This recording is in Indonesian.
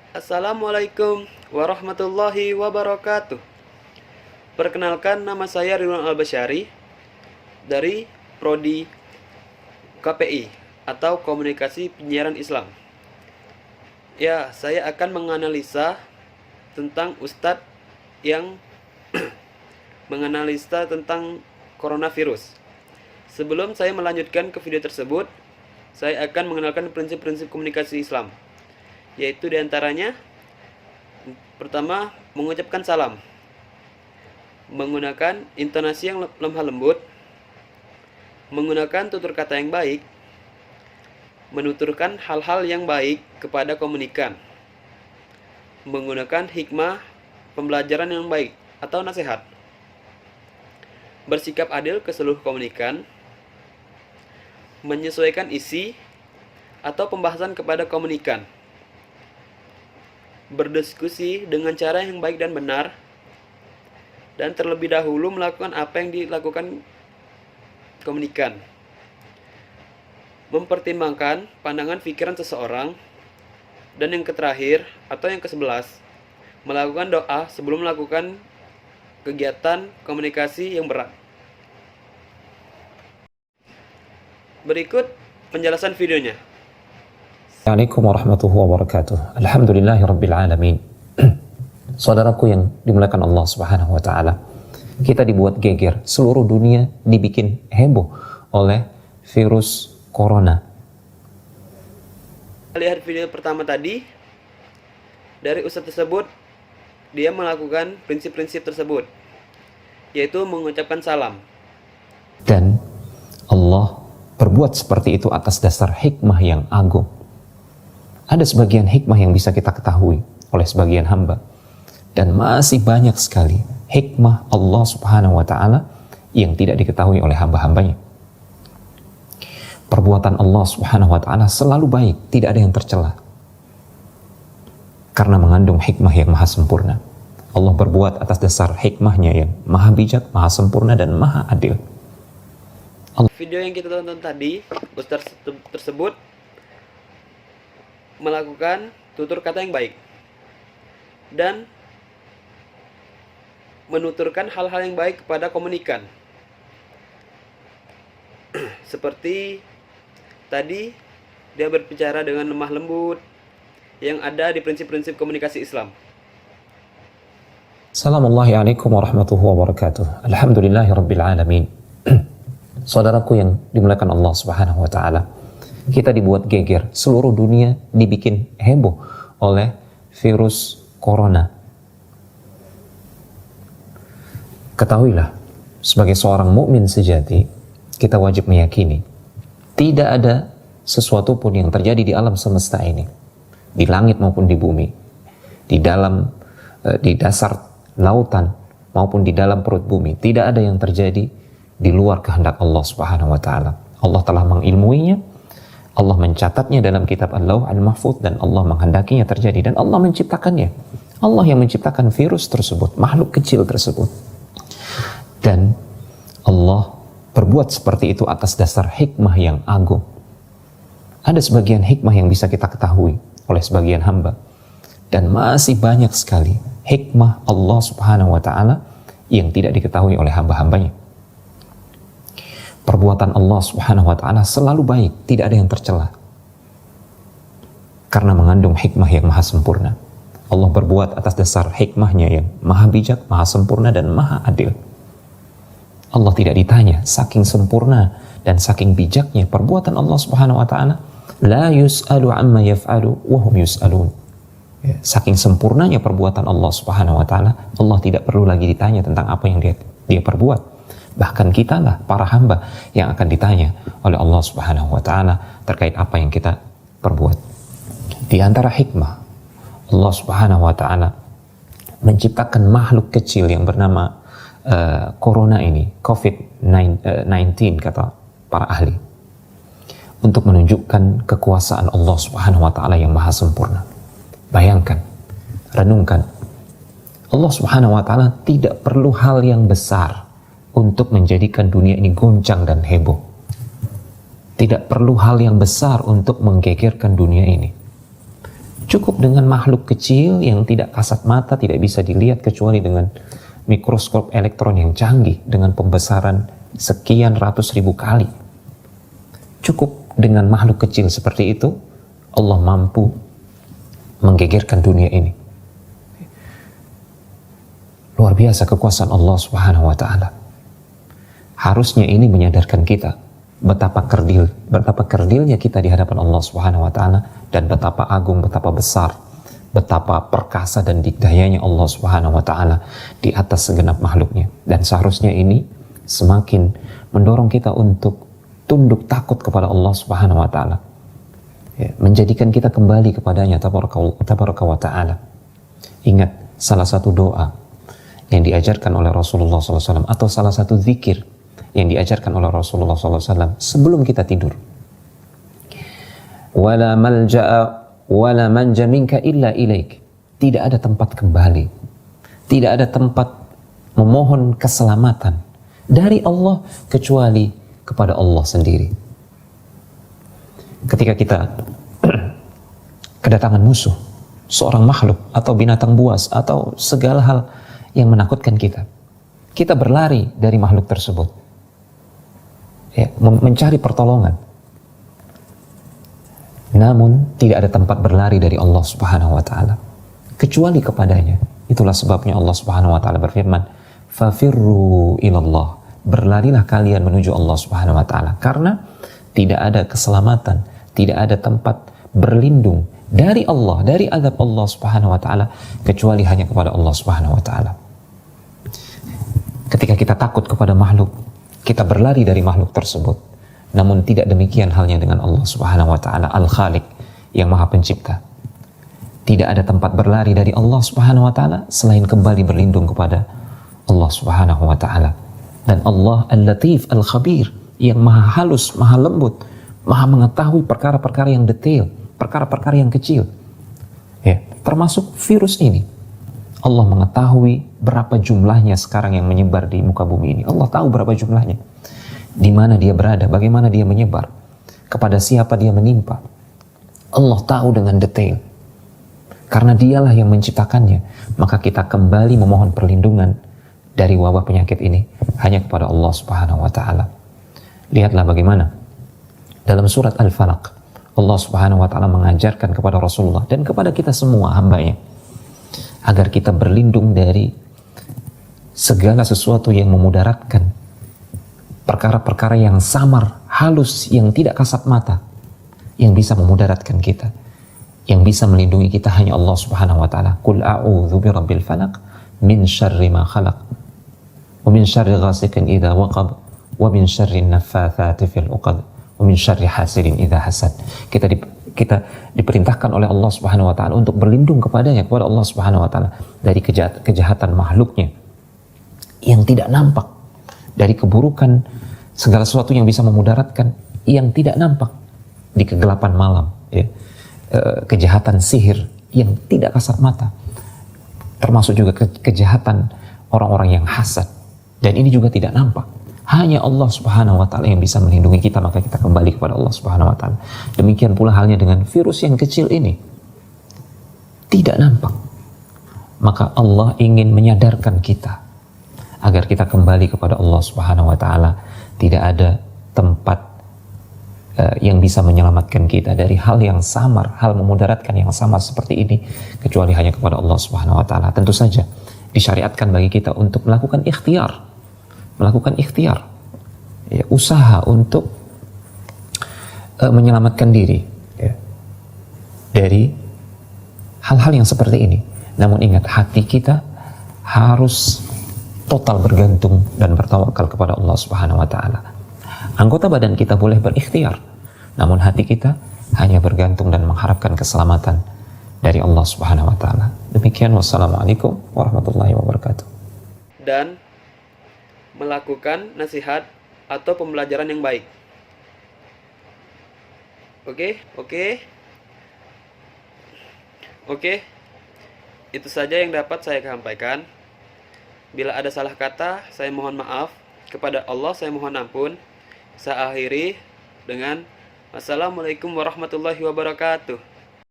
Assalamualaikum warahmatullahi wabarakatuh. Perkenalkan, nama saya Ridwan Al-Basyari dari Prodi KPI atau Komunikasi Penyiaran Islam. Ya, saya akan menganalisa tentang Ustadz yang menganalisa tentang coronavirus. Sebelum saya melanjutkan ke video tersebut, saya akan mengenalkan prinsip-prinsip komunikasi Islam, yaitu diantaranya pertama, mengucapkan salam menggunakan intonasi yang lemah lembut, menggunakan tutur kata yang baik, menuturkan hal-hal yang baik kepada komunikan, menggunakan hikmah pembelajaran yang baik atau nasihat, bersikap adil ke seluruh komunikan, menyesuaikan isi atau pembahasan kepada komunikan, berdiskusi dengan cara yang baik dan benar, dan terlebih dahulu melakukan apa yang dilakukan komunikan, mempertimbangkan pandangan pikiran seseorang, dan yang terakhir atau yang ke-11, melakukan doa sebelum melakukan kegiatan komunikasi yang berat. Berikut penjelasan videonya. Assalamualaikum warahmatullahi wabarakatuh. Alhamdulillahi rabbil alamin. Saudaraku yang dimuliakan Allah Subhanahu wa taala, kita dibuat geger, seluruh dunia dibikin heboh oleh virus corona. Lihat video pertama tadi, dari ustadz tersebut dia melakukan prinsip-prinsip tersebut, yaitu mengucapkan salam. Dan Allah berbuat seperti itu atas dasar hikmah yang agung. Ada sebagian hikmah yang bisa kita ketahui oleh sebagian hamba, dan masih banyak sekali hikmah Allah Subhanahu wa taala yang tidak diketahui oleh hamba-hambanya. Perbuatan Allah Subhanahu wa taala selalu baik, tidak ada yang tercela, karena mengandung hikmah yang maha sempurna. Allah berbuat atas dasar hikmahnya yang maha bijak, maha sempurna, dan maha adil. Video yang kita tonton tadi, ustaz tersebut melakukan tutur kata yang baik dan menuturkan hal-hal yang baik kepada komunikan. Seperti tadi, dia berbicara dengan lemah lembut yang ada di prinsip-prinsip komunikasi Islam. Assalamualaikum warahmatullahi wabarakatuh. Alhamdulillahi rabbil alamin. Saudaraku yang dimuliakan Allah Subhanahu wa taala, kita dibuat geger, seluruh dunia dibikin heboh oleh virus corona. Ketahuilah, sebagai seorang mukmin sejati, kita wajib meyakini tidak ada sesuatu pun yang terjadi di alam semesta ini, di langit maupun di bumi, di dasar lautan maupun di dalam perut bumi, tidak ada yang terjadi di luar kehendak Allah Subhanahu wa taala. Allah telah mengilmuinya, Allah mencatatnya dalam kitab Al-Lauh Al-Mahfuz, dan Allah menghendakinya terjadi, dan Allah menciptakannya. Allah yang menciptakan virus tersebut, makhluk kecil tersebut. Dan Allah berbuat seperti itu atas dasar hikmah yang agung. Ada sebagian hikmah yang bisa kita ketahui oleh sebagian hamba, dan masih banyak sekali hikmah Allah Subhanahu wa taala yang tidak diketahui oleh hamba-hambanya. Perbuatan Allah Subhanahu wa taala selalu baik, tidak ada yang tercela, karena mengandung hikmah yang maha sempurna. Allah berbuat atas dasar hikmahnya yang maha bijak, maha sempurna, dan maha adil. Allah tidak ditanya, saking sempurna dan saking bijaknya perbuatan Allah Subhanahu wa taala. La yus'alu amma yaf'alu wa hum yus'alun. Saking sempurnanya perbuatan Allah Subhanahu wa taala, Allah tidak perlu lagi ditanya tentang apa yang dia perbuat. Bahkan kitalah para hamba yang akan ditanya oleh Allah Subhanahu wa taala terkait apa yang kita perbuat. Di antara hikmah Allah Subhanahu wa taala menciptakan makhluk kecil yang bernama corona ini, COVID-19 kata para ahli, untuk menunjukkan kekuasaan Allah Subhanahu wa taala yang maha sempurna. Bayangkan, renungkan, Allah Subhanahu wa taala tidak perlu hal yang besar untuk menjadikan dunia ini goncang dan heboh. Tidak perlu hal yang besar untuk menggegerkan dunia ini. Cukup dengan makhluk kecil yang tidak kasat mata, tidak bisa dilihat kecuali dengan mikroskop elektron yang canggih dengan pembesaran sekian ratus ribu kali. Cukup dengan makhluk kecil seperti itu, Allah mampu menggegerkan dunia ini. Luar biasa kekuasaan Allah Subhanahu wa taala. Harusnya ini menyadarkan kita betapa kerdilnya kita di hadapan Allah Subhanahu wa taala, dan betapa agung, betapa besar, betapa perkasa dan dikdayanya Allah Subhanahu wa taala di atas segenap makhluknya. Dan seharusnya ini semakin mendorong kita untuk tunduk takut kepada Allah Subhanahu wa taala. Ya, menjadikan kita kembali kepadanya tabaraka wa taala. Ingat salah satu doa yang diajarkan oleh Rasulullah SAW, atau salah satu zikir yang diajarkan oleh Rasulullah SAW sebelum kita tidur. Wala malja'a wala manja minka illa ilaik. Tidak ada tempat kembali, tidak ada tempat memohon keselamatan dari Allah kecuali kepada Allah sendiri. Ketika kita kedatangan musuh, seorang makhluk atau binatang buas atau segala hal yang menakutkan kita, kita berlari dari makhluk tersebut, ya, mencari pertolongan. Namun tidak ada tempat berlari dari Allah Subhanahu wa taala kecuali kepadanya. Itulah sebabnya Allah Subhanahu wa taala berfirman, "Fafirru ilallah." Berlarilah kalian menuju Allah Subhanahu wa taala, karena tidak ada keselamatan, tidak ada tempat berlindung dari Allah, dari azab Allah Subhanahu wa taala kecuali hanya kepada Allah Subhanahu wa taala. Ketika kita takut kepada makhluk, kita berlari dari makhluk tersebut. Namun tidak demikian halnya dengan Allah Subhanahu wa taala Al-Khaliq yang Maha Pencipta. Tidak ada tempat berlari dari Allah Subhanahu wa taala selain kembali berlindung kepada Allah Subhanahu wa taala. Dan Allah Al-Latif Al-Khabir yang Maha halus, Maha lembut, Maha mengetahui perkara-perkara yang detail, perkara-perkara yang kecil. Ya, termasuk virus ini. Allah mengetahui berapa jumlahnya sekarang yang menyebar di muka bumi ini. Allah tahu berapa jumlahnya, di mana dia berada, bagaimana dia menyebar, kepada siapa dia menimpa. Allah tahu dengan detail. Karena dialah yang menciptakannya, maka kita kembali memohon perlindungan dari wabah penyakit ini hanya kepada Allah Subhanahu wa taala. Lihatlah bagaimana dalam surat Al-Falaq Allah Subhanahu wa taala mengajarkan kepada Rasulullah dan kepada kita semua hambanya agar kita berlindung dari segala sesuatu yang memudaratkan, perkara-perkara yang samar, halus, yang tidak kasat mata, yang bisa memudaratkan kita. Yang bisa melindungi kita hanya Allah Subhanahu wa taala. Qul a'udzu birabbil falaq min syarri ma khalaq wa min syarri ghasiqin idza waqab wa min syarri naffatsati fil 'uqad wa min syarri hasidin idza hasad. Kita diperintahkan oleh Allah Subhanahu wa taala untuk berlindung kepadanya, kepada Allah Subhanahu wa taala, dari kejahatan makhluknya yang tidak nampak, dari keburukan segala sesuatu yang bisa memudaratkan yang tidak nampak di kegelapan malam, ya. Kejahatan sihir yang tidak kasat mata, termasuk juga kejahatan orang-orang yang hasad, dan ini juga tidak nampak. Hanya Allah Subhanahu wa taala yang bisa melindungi kita, maka kita kembali kepada Allah Subhanahu wa taala. Demikian pula halnya dengan virus yang kecil ini, tidak nampak. Maka Allah ingin menyadarkan kita agar kita kembali kepada Allah Subhanahu wa taala. Tidak ada tempat yang bisa menyelamatkan kita dari hal yang samar, hal memudaratkan yang samar seperti ini kecuali hanya kepada Allah Subhanahu wa taala. Tentu saja disyariatkan bagi kita untuk melakukan ikhtiar, ya, usaha untuk menyelamatkan diri, ya, dari hal-hal yang seperti ini. Namun ingat, hati kita harus total bergantung dan bertawakal kepada Allah Subhanahu wa taala. Anggota badan kita boleh berikhtiar, namun hati kita hanya bergantung dan mengharapkan keselamatan dari Allah Subhanahu wa taala. Demikian, wassalamualaikum warahmatullahi wabarakatuh. Dan melakukan nasihat atau pembelajaran yang baik. Oke. Itu saja yang dapat saya sampaikan. Bila ada salah kata, saya mohon maaf. Kepada Allah saya mohon ampun. Saya akhiri dengan Assalamualaikum warahmatullahi wabarakatuh.